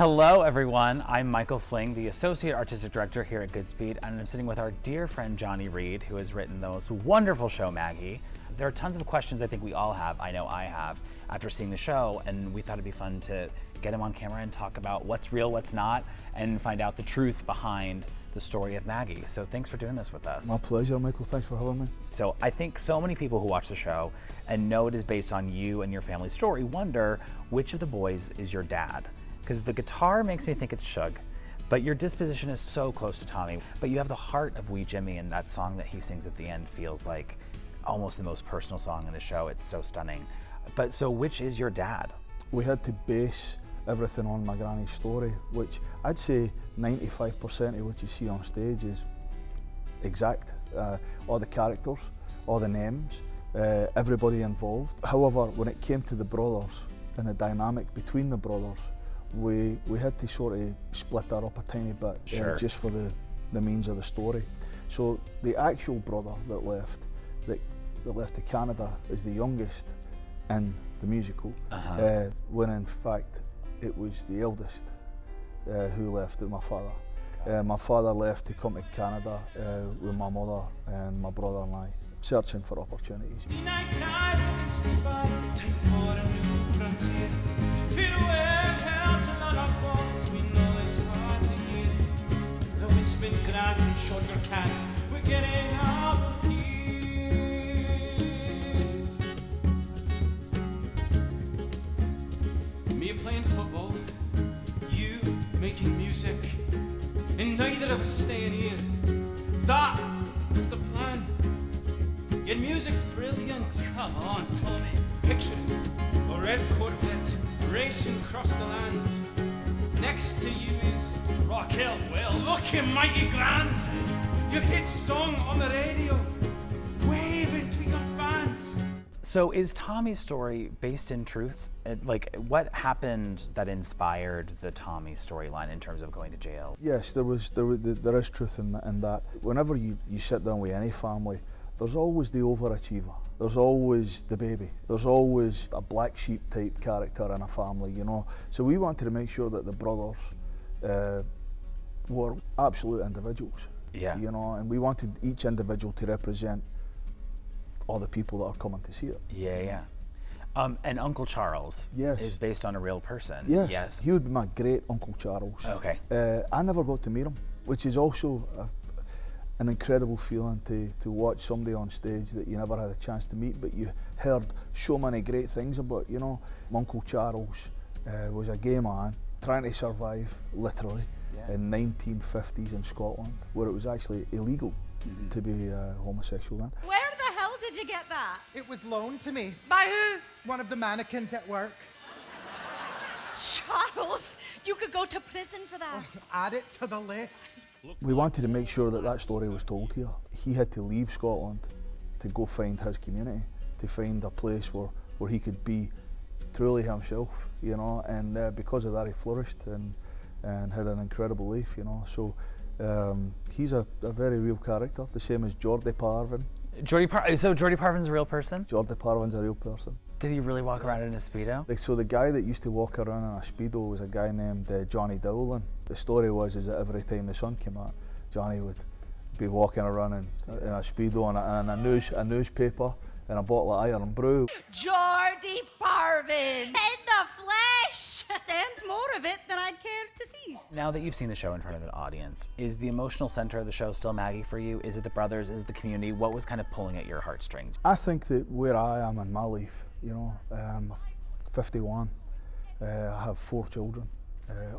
Hello everyone, I'm Michael Fling, the Associate Artistic Director here at Goodspeed, and I'm sitting with our dear friend Johnny Reid, who has written the most wonderful show, Maggie. There are tons of questions I think we all have, I know I have, after seeing the show, and we thought it'd be fun to get him on camera and talk about what's real, what's not, and find out the truth behind the story of Maggie. So thanks for doing this with us. My pleasure, Michael. Thanks for having me. So I think so many people who watch the show and know it is based on you and your family's story wonder which of the boys is your dad. Because the guitar makes me think it's Shug, but your disposition is so close to Tommy. But you have the heart of Wee Jimmy, and that song that he sings at the end feels like almost the most personal song in the show. It's so stunning. But so which is your dad? We had to base everything on my granny's story, which I'd say 95% of what you see on stage is exact. All the characters, all the names, everybody involved. However, when it came to the brothers and the dynamic between the brothers, we had to sort of split that up a tiny bit, Sure. Just for the means of the story. So the actual brother that left to Canada is the youngest in the musical, when in fact it was the eldest who left, my father. My father left to come to Canada with my mother and my brother and I, searching for opportunities. Me playing football, you making music, and neither of us staying here. That was the plan. Your music's brilliant. Come on, Tommy. Picture it. A red Corvette racing across the land. Next to you is Caughell. Well, looking mighty grand. Your hit song on the radio. Waving to your fans. So is Tommy's story based in truth? Like, what happened that inspired the Tommy storyline in terms of going to jail? Yes, there is truth in that. Whenever you sit down with any family, there's always the overachiever. There's always the baby. There's always a black sheep type character in a family, you know. So we wanted to make sure that the brothers were absolute individuals. Yeah. You know, and we wanted each individual to represent all the people that are coming to see it. Yeah. And Uncle Charles is based on a real person. Yes. He would be my great Uncle Charles. Okay. I never got to meet him, which is also an incredible feeling to watch somebody on stage that you never had a chance to meet, but you heard so many great things about. You know, Uncle Charles was a gay man trying to survive, literally, in 1950s in Scotland, where it was actually illegal to be homosexual then. Where the hell did you get that? It was loaned to me. By who? One of the mannequins at work. Charles, you could go to prison for that. Add it to the list. We wanted to make sure that story was told here. He had to leave Scotland to go find his community, to find a place where he could be truly himself, you know, and because of that he flourished and had an incredible life, you know. So he's a very real character, the same as Jodi Parvin. So Jodi Parvin's a real person? Jodi Parvin's a real person. Did he really walk around in a Speedo? So the guy that used to walk around in a Speedo was a guy named Johnny Reid. The story was that every time the sun came out, Johnny would be walking around in a Speedo and a newspaper and a bottle of Iron Brew. Jodi Parvin! In the flesh! And more of it than I'd care to see. Now that you've seen the show in front of an audience, is the emotional center of the show still Maggie for you? Is it the brothers? Is it the community? What was kind of pulling at your heartstrings? I think that where I am in my life, you know, I'm 51, I have 4 children,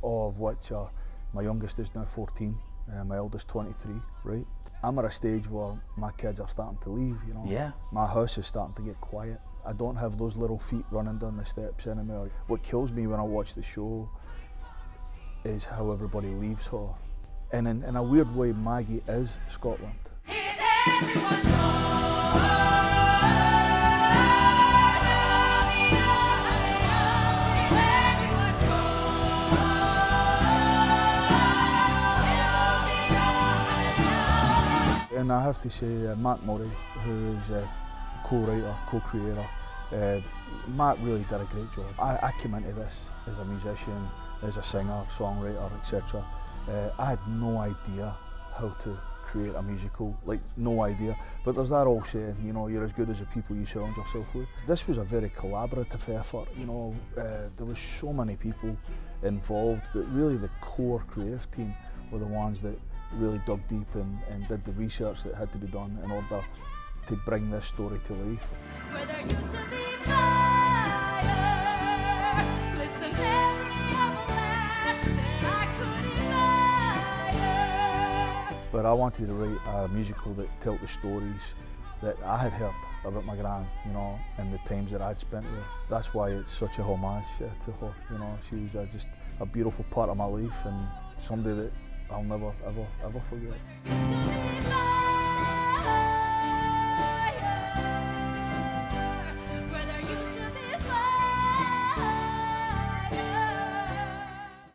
all of which are, my youngest is now 14, my eldest 23, right? I'm at a stage where my kids are starting to leave, you know. Yeah. My house is starting to get quiet. I don't have those little feet running down the steps anymore. What kills me when I watch the show is how everybody leaves her. And in a weird way, Maggie is Scotland. And I have to say, Matt Murray, who is a co-writer, co-creator, Matt really did a great job. I came into this as a musician as a singer, songwriter, etc. I had no idea how to create a musical, like no idea. But there's that old saying, you know, you're as good as the people you surround yourself with. This was a very collaborative effort, you know, there was so many people involved, but really the core creative team were the ones that really dug deep and did the research that had to be done in order to bring this story to life. Where there used to be fire, lives the memory of a last that I could admire. But I wanted to write a musical that told the stories that I had heard about my gran, you know, and the times that I'd spent with her. That's why it's such a homage to her, you know. She was just a beautiful part of my life and somebody that I'll never, ever, ever forget. Used to be fire.